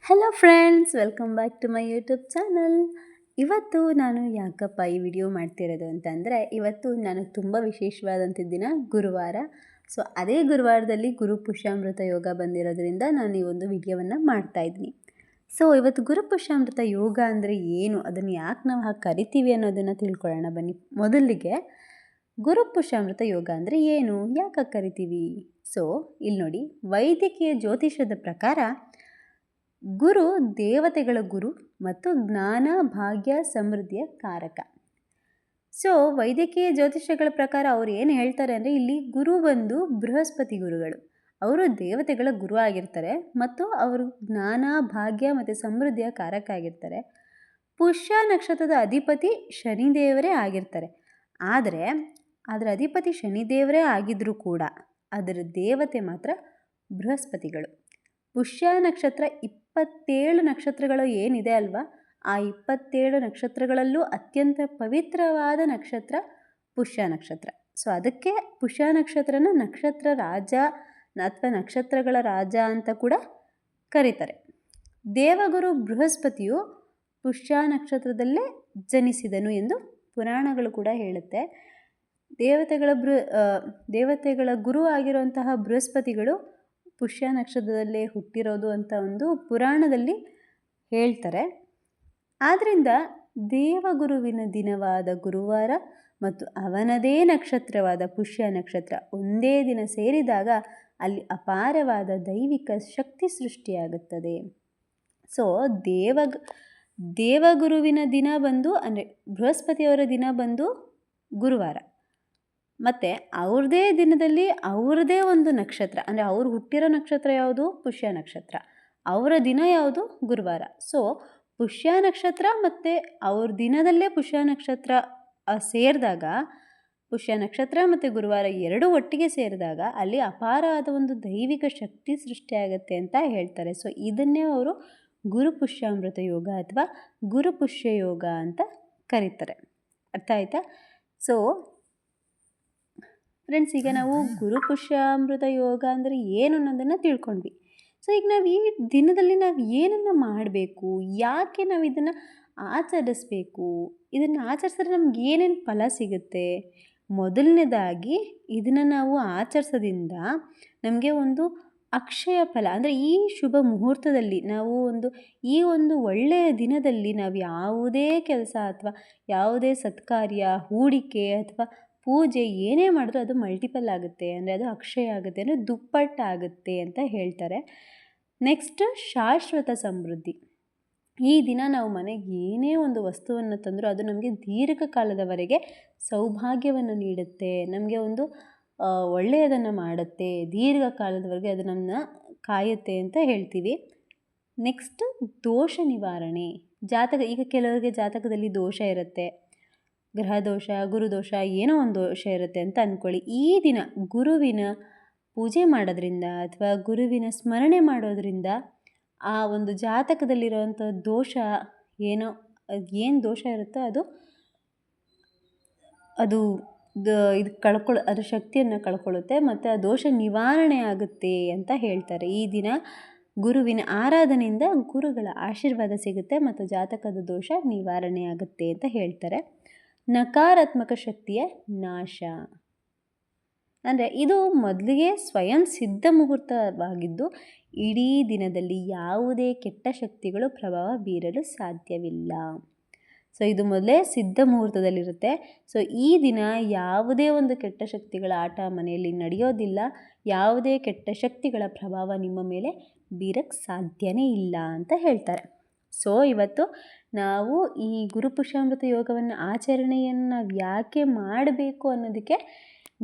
Hello friends, welcome back to my YouTube channel. ಇವತ್ತು ನಾನು ಯಾಕಪ್ಪ ಈ ವಿಡಿಯೋ ಮಾಡ್ತಿರೋದು ಅಂತಂದರೆ, ಇವತ್ತು ನನಗೆ ತುಂಬ ವಿಶೇಷವಾದಂಥ ದಿನ ಗುರುವಾರ. ಸೊ ಅದೇ ಗುರುವಾರದಲ್ಲಿ ಗುರು ಪುಷ್ಯಾಮೃತ ಯೋಗ ಬಂದಿರೋದ್ರಿಂದ ನಾನು ಈ ಒಂದು ವಿಡಿಯೋವನ್ನು ಮಾಡ್ತಾಯಿದ್ದೀನಿ. ಸೊ ಇವತ್ತು ಗುರು ಪುಷ್ಯಾಮೃತ ಯೋಗ ಅಂದರೆ ಏನು, ಅದನ್ನು ಯಾಕೆ ನಾವು ಹಾಗೆ ಕರಿತೀವಿ ಅನ್ನೋದನ್ನು ತಿಳ್ಕೊಳ್ಳೋಣ ಬನ್ನಿ. ಮೊದಲಿಗೆ ಗುರು ಪುಷ್ಯಾಮೃತ ಯೋಗ ಅಂದರೆ ಏನು, ಯಾಕೆ ಕರಿತೀವಿ? ಸೊ ಇಲ್ಲಿ ನೋಡಿ, ವೈದ್ಯಕೀಯ ಜ್ಯೋತಿಷದ ಪ್ರಕಾರ ಗುರು ದೇವತೆಗಳ ಗುರು ಮತ್ತು ಜ್ಞಾನ ಭಾಗ್ಯ ಸಮೃದ್ಧಿಯ ಕಾರಕ. ಸೊ ವೈದ್ಯಕೀಯ ಜ್ಯೋತಿಷಗಳ ಪ್ರಕಾರ ಅವ್ರು ಏನು ಹೇಳ್ತಾರೆ ಅಂದರೆ, ಇಲ್ಲಿ ಗುರು ಬಂದು ಬೃಹಸ್ಪತಿ ಗುರುಗಳು, ಅವರು ದೇವತೆಗಳ ಗುರು ಆಗಿರ್ತಾರೆ ಮತ್ತು ಅವರು ಜ್ಞಾನ ಭಾಗ್ಯ ಮತ್ತು ಸಮೃದ್ಧಿಯ ಕಾರಕ ಆಗಿರ್ತಾರೆ. ಪುಷ್ಯ ನಕ್ಷತ್ರದ ಅಧಿಪತಿ ಶನಿದೇವರೇ ಆಗಿರ್ತಾರೆ. ಆದರೆ ಅದರ ಅಧಿಪತಿ ಶನಿದೇವರೇ ಆಗಿದ್ದರೂ ಕೂಡ ಅದರ ದೇವತೆ ಮಾತ್ರ ಬೃಹಸ್ಪತಿಗಳು. ಪುಷ್ಯ ನಕ್ಷತ್ರ 27 ನಕ್ಷತ್ರಗಳು ಏನಿದೆ ಅಲ್ವಾ, ಆ 27 ನಕ್ಷತ್ರಗಳಲ್ಲೂ ಅತ್ಯಂತ ಪವಿತ್ರವಾದ ನಕ್ಷತ್ರ ಪುಷ್ಯ ನಕ್ಷತ್ರ. ಸೊ ಅದಕ್ಕೆ ಪುಷ್ಯ ನಕ್ಷತ್ರನ ನಕ್ಷತ್ರ ರಾಜ ಅಥವಾ ನಕ್ಷತ್ರಗಳ ರಾಜ ಅಂತ ಕೂಡ ಕರೀತಾರೆ. ದೇವಗುರು ಬೃಹಸ್ಪತಿಯು ಪುಷ್ಯ ನಕ್ಷತ್ರದಲ್ಲೇ ಜನಿಸಿದನು ಎಂದು ಪುರಾಣಗಳು ಕೂಡ ಹೇಳುತ್ತೆ. ದೇವತೆಗಳ ಗುರು ಆಗಿರುವಂತಹ ಬೃಹಸ್ಪತಿಗಳು ಪುಷ್ಯ ನಕ್ಷತ್ರದಲ್ಲೇ ಹುಟ್ಟಿರೋದು ಅಂತ ಒಂದು ಪುರಾಣದಲ್ಲಿ ಹೇಳ್ತಾರೆ. ಆದ್ದರಿಂದ ದೇವಗುರುವಿನ ದಿನವಾದ ಗುರುವಾರ ಮತ್ತು ಅವನದೇ ನಕ್ಷತ್ರವಾದ ಪುಷ್ಯ ನಕ್ಷತ್ರ ಒಂದೇ ದಿನ ಸೇರಿದಾಗ ಅಲ್ಲಿ ಅಪಾರವಾದ ದೈವಿಕ ಶಕ್ತಿ ಸೃಷ್ಟಿಯಾಗುತ್ತದೆ. ಸೊ ದೇವಗುರುವಿನ ದಿನ ಬಂದು ಅಂದರೆ ಬೃಹಸ್ಪತಿಯವರ ದಿನ ಬಂದು ಗುರುವಾರ, ಮತ್ತು ಅವ್ರದ್ದೇ ದಿನದಲ್ಲಿ ಅವ್ರದ್ದೇ ಒಂದು ನಕ್ಷತ್ರ ಅಂದರೆ ಅವ್ರು ಹುಟ್ಟಿರೋ ನಕ್ಷತ್ರ ಯಾವುದು, ಪುಷ್ಯ ನಕ್ಷತ್ರ, ಅವರ ದಿನ ಯಾವುದು, ಗುರುವಾರ. ಸೊ ಪುಷ್ಯ ನಕ್ಷತ್ರ ಮತ್ತು ಅವ್ರ ದಿನದಲ್ಲೇ ಪುಷ್ಯ ನಕ್ಷತ್ರ ಸೇರಿದಾಗ, ಪುಷ್ಯ ನಕ್ಷತ್ರ ಮತ್ತು ಗುರುವಾರ ಎರಡೂ ಒಟ್ಟಿಗೆ ಸೇರಿದಾಗ ಅಲ್ಲಿ ಅಪಾರವಾದ ಒಂದು ದೈವಿಕ ಶಕ್ತಿ ಸೃಷ್ಟಿಯಾಗುತ್ತೆ ಅಂತ ಹೇಳ್ತಾರೆ. ಸೊ ಇದನ್ನೇ ಅವರು ಗುರು ಪುಷ್ಯಾಮೃತ ಯೋಗ ಅಥವಾ ಗುರು ಪುಷ್ಯ ಯೋಗ ಅಂತ ಕರೀತಾರೆ. ಅರ್ಥ ಆಯ್ತಾ? ಸೊ ಫ್ರೆಂಡ್ಸ್, ಈಗ ನಾವು ಗುರು ಪುಷ್ಯಾಮೃತ ಯೋಗ ಅಂದರೆ ಏನು ಅನ್ನೋದನ್ನು ತಿಳ್ಕೊಂಡ್ವಿ. ಸೊ ಈಗ ನಾವು ಈ ದಿನದಲ್ಲಿ ನಾವು ಏನನ್ನು ಮಾಡಬೇಕು, ಯಾಕೆ ನಾವು ಇದನ್ನು ಆಚರಿಸ್ಬೇಕು, ಇದನ್ನು ಆಚರಿಸಿದ್ರೆ ನಮ್ಗೆ ಏನೇನು ಫಲ ಸಿಗುತ್ತೆ? ಮೊದಲನೇದಾಗಿ ಇದನ್ನು ನಾವು ಆಚರಿಸೋದ್ರಿಂದ ನಮಗೆ ಒಂದು ಅಕ್ಷಯ ಫಲ ಅಂದರೆ ಈ ಶುಭ ಮುಹೂರ್ತದಲ್ಲಿ ನಾವು ಈ ಒಂದು ಒಳ್ಳೆಯ ದಿನದಲ್ಲಿ ನಾವು ಯಾವುದೇ ಕೆಲಸ ಅಥವಾ ಯಾವುದೇ ಸತ್ಕಾರ್ಯ, ಹೂಡಿಕೆ ಅಥವಾ ಪೂಜೆ ಏನೇ ಮಾಡಿದ್ರೂ ಅದು ಮಲ್ಟಿಪಲ್ ಆಗುತ್ತೆ, ಅಂದರೆ ಅದು ಅಕ್ಷಯ ಆಗುತ್ತೆ, ಅಂದರೆ ದುಪ್ಪಟ್ಟಾಗುತ್ತೆ ಅಂತ ಹೇಳ್ತಾರೆ. ನೆಕ್ಸ್ಟ್, ಶಾಶ್ವತ ಸಮೃದ್ಧಿ. ಈ ದಿನ ನಾವು ಮನೆಗೆ ಏನೇ ಒಂದು ವಸ್ತುವನ್ನು ತಂದರೂ ಅದು ನಮಗೆ ದೀರ್ಘಕಾಲದವರೆಗೆ ಸೌಭಾಗ್ಯವನ್ನು ನೀಡುತ್ತೆ, ನಮಗೆ ಒಂದು ಒಳ್ಳೆಯದನ್ನು ಮಾಡುತ್ತೆ, ದೀರ್ಘಕಾಲದವರೆಗೆ ಅದು ನಮ್ಮನ್ನ ಕಾಯುತ್ತೆ ಅಂತ ಹೇಳ್ತೀವಿ. ನೆಕ್ಸ್ಟ್, ದೋಷ ನಿವಾರಣೆ. ಈಗ ಕೆಲವರಿಗೆ ಜಾತಕದಲ್ಲಿ ದೋಷ ಇರುತ್ತೆ, ಗ್ರಹ ದೋಷ, ಗುರುದೋಷ, ಏನೋ ಒಂದು ದೋಷ ಇರುತ್ತೆ ಅಂತ ಅಂದ್ಕೊಳ್ಳಿ. ಈ ದಿನ ಗುರುವಿನ ಪೂಜೆ ಮಾಡೋದ್ರಿಂದ ಅಥವಾ ಗುರುವಿನ ಸ್ಮರಣೆ ಮಾಡೋದ್ರಿಂದ ಆ ಒಂದು ಜಾತಕದಲ್ಲಿರುವಂಥ ದೋಷ ಏನು ದೋಷ ಇರುತ್ತೋ ಅದು ಅದರ ಶಕ್ತಿಯನ್ನು ಕಳ್ಕೊಳ್ಳುತ್ತೆ ಮತ್ತು ಆ ದೋಷ ನಿವಾರಣೆ ಆಗುತ್ತೆ ಅಂತ ಹೇಳ್ತಾರೆ. ಈ ದಿನ ಗುರುವಿನ ಆರಾಧನೆಯಿಂದ ಗುರುಗಳ ಆಶೀರ್ವಾದ ಸಿಗುತ್ತೆ ಮತ್ತು ಜಾತಕದ ದೋಷ ನಿವಾರಣೆ ಆಗುತ್ತೆ ಅಂತ ಹೇಳ್ತಾರೆ. ನಕಾರಾತ್ಮಕ ಶಕ್ತಿಯ ನಾಶ ಅಂದರೆ ಇದು ಮೊದಲಿಗೆ ಸ್ವಯಂ ಸಿದ್ಧ ಮುಹೂರ್ತವಾಗಿದ್ದು ಇಡೀ ದಿನದಲ್ಲಿ ಯಾವುದೇ ಕೆಟ್ಟ ಶಕ್ತಿಗಳು ಪ್ರಭಾವ ಬೀರಲು ಸಾಧ್ಯವಿಲ್ಲ. ಸೊ ಇದು ಮೊದಲೇ ಸಿದ್ಧ ಮುಹೂರ್ತದಲ್ಲಿರುತ್ತೆ. ಸೊ ಈ ದಿನ ಯಾವುದೇ ಒಂದು ಕೆಟ್ಟ ಶಕ್ತಿಗಳ ಆಟ ಮನೆಯಲ್ಲಿ ನಡೆಯೋದಿಲ್ಲ, ಯಾವುದೇ ಕೆಟ್ಟ ಶಕ್ತಿಗಳ ಪ್ರಭಾವ ನಿಮ್ಮ ಮೇಲೆ ಬೀರಕ್ಕೆ ಸಾಧ್ಯನೇ ಇಲ್ಲ ಅಂತ ಹೇಳ್ತಾರೆ. ಸೊ ಇವತ್ತು ನಾವು ಈ ಗುರು ಪುಷ್ಯಾಮೃತ ಯೋಗವನ್ನು ಆಚರಣೆಯನ್ನು ನಾವು ಯಾಕೆ ಮಾಡಬೇಕು ಅನ್ನೋದಕ್ಕೆ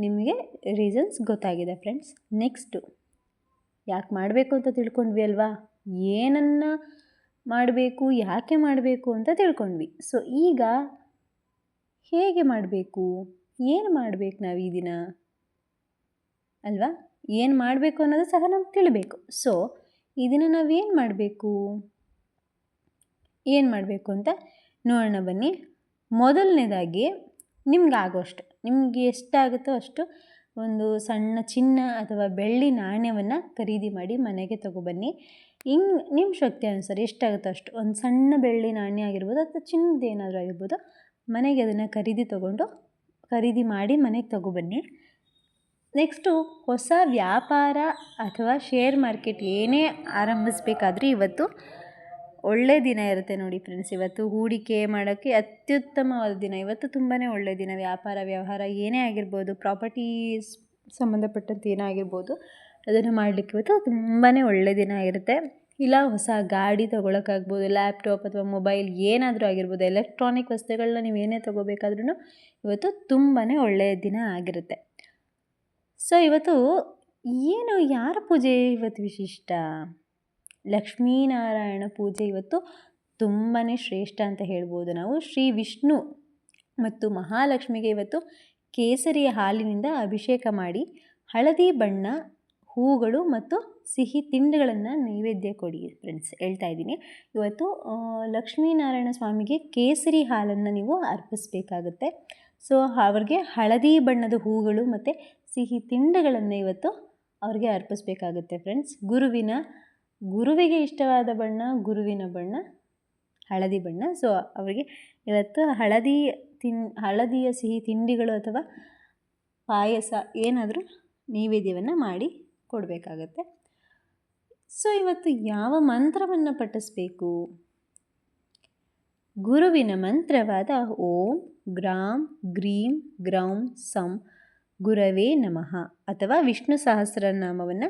ನಿಮಗೆ ರೀಸನ್ಸ್ ಗೊತ್ತಾಗಿದೆ ಫ್ರೆಂಡ್ಸ್. ನೆಕ್ಸ್ಟು ಯಾಕೆ ಮಾಡಬೇಕು ಅಂತ ತಿಳ್ಕೊಂಡ್ವಿ ಅಲ್ವಾ, ಏನನ್ನು ಮಾಡಬೇಕು, ಯಾಕೆ ಮಾಡಬೇಕು ಅಂತ ತಿಳ್ಕೊಂಡ್ವಿ. ಸೊ ಈಗ ಹೇಗೆ ಮಾಡಬೇಕು, ಏನು ಮಾಡಬೇಕು ನಾವು ಈ ದಿನ ಅಲ್ವಾ, ಏನು ಮಾಡಬೇಕು ಅನ್ನೋದು ಸಹ ನಮ್ಗೆ ತಿಳಿಬೇಕು. ಸೊ ಈ ದಿನ ನಾವೇನು ಮಾಡಬೇಕು ಅಂತ ನೋಡೋಣ ಬನ್ನಿ. ಮೊದಲನೇದಾಗಿ ನಿಮ್ಗೆ ಎಷ್ಟಾಗುತ್ತೋ ಅಷ್ಟು ಒಂದು ಸಣ್ಣ ಚಿನ್ನ ಅಥವಾ ಬೆಳ್ಳಿ ನಾಣ್ಯವನ್ನು ಖರೀದಿ ಮಾಡಿ ಮನೆಗೆ ತಗೊಬನ್ನಿ. ಹಿಂಗೆ ನಿಮ್ಮ ಶಕ್ತಿ ಅನುಸಾರ ಎಷ್ಟಾಗುತ್ತೋ ಅಷ್ಟು ಒಂದು ಸಣ್ಣ ಬೆಳ್ಳಿ ನಾಣ್ಯ ಆಗಿರ್ಬೋದು ಅಥವಾ ಚಿನ್ನದ ಏನಾದರೂ ಆಗಿರ್ಬೋದು, ಮನೆಗೆ ಅದನ್ನು ಖರೀದಿ ಮಾಡಿ ಮನೆಗೆ ತಗೊಬನ್ನಿ. ನೆಕ್ಸ್ಟು ಹೊಸ ವ್ಯಾಪಾರ ಅಥವಾ ಶೇರ್ ಮಾರ್ಕೆಟ್ ಏನೇ ಆರಂಭಿಸಬೇಕಾದ್ರೆ ಇವತ್ತು ಒಳ್ಳೆ ದಿನ ಇರುತ್ತೆ ನೋಡಿ ಫ್ರೆಂಡ್ಸ್. ಇವತ್ತು ಹೂಡಿಕೆ ಮಾಡೋಕ್ಕೆ ಅತ್ಯುತ್ತಮವಾದ ದಿನ. ಇವತ್ತು ತುಂಬಾ ಒಳ್ಳೆಯ ದಿನ. ವ್ಯಾಪಾರ ವ್ಯವಹಾರ ಏನೇ ಆಗಿರ್ಬೋದು, ಪ್ರಾಪರ್ಟೀಸ್ ಸಂಬಂಧಪಟ್ಟಂತೆ ಏನೇ ಆಗಿರ್ಬೋದು, ಅದನ್ನು ಮಾಡಲಿಕ್ಕೆ ಇವತ್ತು ತುಂಬಾ ಒಳ್ಳೆಯ ದಿನ ಆಗಿರುತ್ತೆ. ಇಲ್ಲ ಹೊಸ ಗಾಡಿ ತೊಗೊಳಕ್ಕಾಗ್ಬೋದು, ಲ್ಯಾಪ್ಟಾಪ್ ಅಥವಾ ಮೊಬೈಲ್ ಏನಾದರೂ ಆಗಿರ್ಬೋದು, ಎಲೆಕ್ಟ್ರಾನಿಕ್ ವಸ್ತುಗಳನ್ನ ನೀವು ಏನೇ ತೊಗೋಬೇಕಾದ್ರೂ ಇವತ್ತು ತುಂಬಾ ಒಳ್ಳೆಯ ದಿನ ಆಗಿರುತ್ತೆ. ಸೊ ಇವತ್ತು ಯಾರ ಪೂಜೆ ಇವತ್ತು ವಿಶಿಷ್ಟ? ಲಕ್ಷ್ಮೀನಾರಾಯಣ ಪೂಜೆ ಇವತ್ತು ತುಂಬಾ ಶ್ರೇಷ್ಠ ಅಂತ ಹೇಳ್ಬೋದು ನಾವು. ಶ್ರೀ ವಿಷ್ಣು ಮತ್ತು ಮಹಾಲಕ್ಷ್ಮಿಗೆ ಇವತ್ತು ಕೇಸರಿಯ ಹಾಲಿನಿಂದ ಅಭಿಷೇಕ ಮಾಡಿ ಹಳದಿ ಬಣ್ಣ ಹೂಗಳು ಮತ್ತು ಸಿಹಿ ತಿಂಡಿಗಳನ್ನು ನೈವೇದ್ಯ ಕೊಡಿ ಫ್ರೆಂಡ್ಸ್. ಹೇಳ್ತಾ ಇದ್ದೀನಿ, ಇವತ್ತು ಲಕ್ಷ್ಮೀನಾರಾಯಣ ಸ್ವಾಮಿಗೆ ಕೇಸರಿ ಹಾಲನ್ನು ನೀವು ಅರ್ಪಿಸಬೇಕಾಗುತ್ತೆ. ಸೊ ಅವ್ರಿಗೆ ಹಳದಿ ಬಣ್ಣದ ಹೂಗಳು ಮತ್ತು ಸಿಹಿ ತಿಂಡಿಗಳನ್ನು ಇವತ್ತು ಅವ್ರಿಗೆ ಅರ್ಪಿಸಬೇಕಾಗುತ್ತೆ ಫ್ರೆಂಡ್ಸ್. ಗುರುವಿಗೆ ಇಷ್ಟವಾದ ಬಣ್ಣ ಗುರುವಿನ ಬಣ್ಣ ಹಳದಿ ಬಣ್ಣ. ಸೊ ಅವರಿಗೆ ಇವತ್ತು ಹಳದಿಯ ಸಿಹಿ ತಿಂಡಿಗಳು ಅಥವಾ ಪಾಯಸ ಏನಾದರೂ ನೈವೇದ್ಯವನ್ನು ಮಾಡಿ ಕೊಡಬೇಕಾಗತ್ತೆ. ಸೊ ಇವತ್ತು ಯಾವ ಮಂತ್ರವನ್ನು ಪಠಿಸಬೇಕು? ಗುರುವಿನ ಮಂತ್ರವಾದ ಓಂ ಗ್ರಾಂ ಗ್ರೀಂ ಗ್ರೌಂ ಸಂ ಗುರವೇ ನಮಃ ಅಥವಾ ವಿಷ್ಣು ಸಹಸ್ರನಾಮವನ್ನು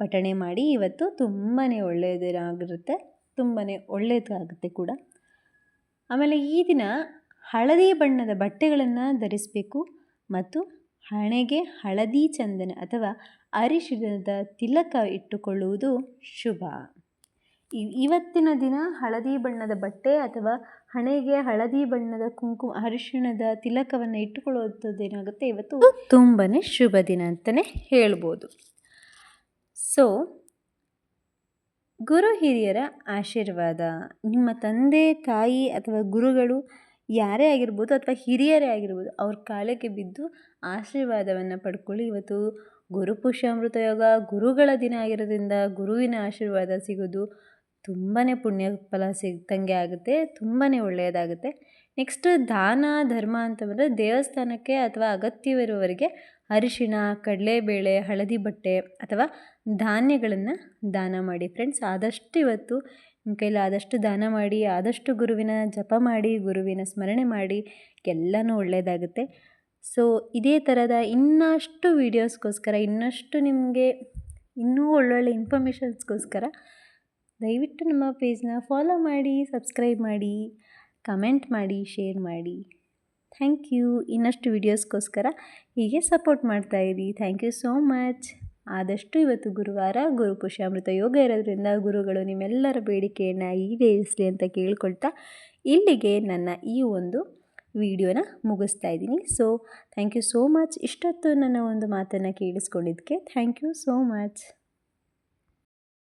ಪಠಣೆ ಮಾಡಿ. ಇವತ್ತು ತುಂಬಾ ಒಳ್ಳೆಯದಾಗಿರುತ್ತೆ, ತುಂಬಾ ಒಳ್ಳೆಯದಾಗುತ್ತೆ ಕೂಡ. ಆಮೇಲೆ ಈ ದಿನ ಹಳದಿ ಬಣ್ಣದ ಬಟ್ಟೆಗಳನ್ನು ಧರಿಸಬೇಕು ಮತ್ತು ಹಣೆಗೆ ಹಳದಿ ಚಂದನ ಅಥವಾ ಅರಿಶಿಣದ ತಿಲಕ ಇಟ್ಟುಕೊಳ್ಳುವುದು ಶುಭ. ಇವತ್ತಿನ ದಿನ ಹಳದಿ ಬಣ್ಣದ ಬಟ್ಟೆ ಅಥವಾ ಹಣೆಗೆ ಹಳದಿ ಬಣ್ಣದ ಅರಿಶಿಣದ ತಿಲಕವನ್ನು ಇಟ್ಟುಕೊಳ್ಳುವುದೇನಾಗುತ್ತೆ ಇವತ್ತು ತುಂಬಾ ಶುಭ ದಿನ ಅಂತಲೇ ಹೇಳ್ಬೋದು. ಸೊ ಗುರು ಹಿರಿಯರ ಆಶೀರ್ವಾದ, ನಿಮ್ಮ ತಂದೆ ತಾಯಿ ಅಥವಾ ಗುರುಗಳು ಯಾರೇ ಆಗಿರ್ಬೋದು ಅಥವಾ ಹಿರಿಯರೇ ಆಗಿರ್ಬೋದು, ಅವ್ರ ಕಾಲಕ್ಕೆ ಬಿದ್ದು ಆಶೀರ್ವಾದವನ್ನು ಪಡ್ಕೊಳ್ಳಿ. ಇವತ್ತು ಗುರು ಪುಷ್ಯಾಮೃತ ಯೋಗ ಗುರುಗಳ ದಿನ ಆಗಿರೋದ್ರಿಂದ ಗುರುವಿನ ಆಶೀರ್ವಾದ ಸಿಗೋದು ತುಂಬಾ ಪುಣ್ಯ ಫಲ ಸಿಗ್ದಂಗೆ ಆಗುತ್ತೆ, ತುಂಬಾ ಒಳ್ಳೆಯದಾಗುತ್ತೆ. ನೆಕ್ಸ್ಟ್ ದಾನ ಧರ್ಮ ಅಂತ ಬಂದರೆ ದೇವಸ್ಥಾನಕ್ಕೆ ಅಥವಾ ಅಗತ್ಯವಿರುವವರಿಗೆ ಅರಿಶಿಣ, ಕಡಲೆಬೇಳೆ, ಹಳದಿ ಬಟ್ಟೆ ಅಥವಾ ಧಾನ್ಯಗಳನ್ನು ದಾನ ಮಾಡಿ ಫ್ರೆಂಡ್ಸ್. ಆದಷ್ಟು ಇವತ್ತು ನಿಮ್ಮ ಕೈಲಿ ಆದಷ್ಟು ದಾನ ಮಾಡಿ, ಆದಷ್ಟು ಗುರುವಿನ ಜಪ ಮಾಡಿ, ಗುರುವಿನ ಸ್ಮರಣೆ ಮಾಡಿ, ಎಲ್ಲನೂ ಒಳ್ಳೆಯದಾಗುತ್ತೆ. ಸೊ ಇದೇ ಥರದ ಇನ್ನಷ್ಟು ವೀಡಿಯೋಸ್ಗೋಸ್ಕರ, ನಿಮಗೆ ಇನ್ನೂ ಒಳ್ಳೊಳ್ಳೆ ಇನ್ಫಾರ್ಮೇಷನ್ಸ್ಗೋಸ್ಕರ ದಯವಿಟ್ಟು ನಮ್ಮ ಪೇಜ್ನ ಫಾಲೋ ಮಾಡಿ, ಸಬ್ಸ್ಕ್ರೈಬ್ ಮಾಡಿ, ಕಮೆಂಟ್ ಮಾಡಿ, ಶೇರ್ ಮಾಡಿ. Thank you. ಇನ್ನಷ್ಟು ವೀಡಿಯೋಸ್ಗೋಸ್ಕರ ಹೀಗೆ ಸಪೋರ್ಟ್ ಮಾಡ್ತಾಯಿರಿ. Thank you so much. ಆದಷ್ಟು ಇವತ್ತು ಗುರುವಾರ ಗುರು ಪುಷ್ಯಾಮೃತ ಯೋಗ ಇರೋದ್ರಿಂದ ಗುರುಗಳು ನಿಮ್ಮೆಲ್ಲರ ಬೇಡಿಕೆಯನ್ನು ಈಡೇರಿಸಲಿ ಅಂತ ಕೇಳ್ಕೊಳ್ತಾ ಇಲ್ಲಿಗೆ ನನ್ನ ಈ ಒಂದು ವಿಡಿಯೋನ ಮುಗಿಸ್ತಾ ಇದ್ದೀನಿ. So thank you so much. ಇಷ್ಟೊತ್ತು ನನ್ನ ಒಂದು ಮಾತನ್ನು ಕೇಳಿಸ್ಕೊಂಡಿದ್ದಕ್ಕೆ ಥ್ಯಾಂಕ್ ಯು ಸೋ ಮಚ್.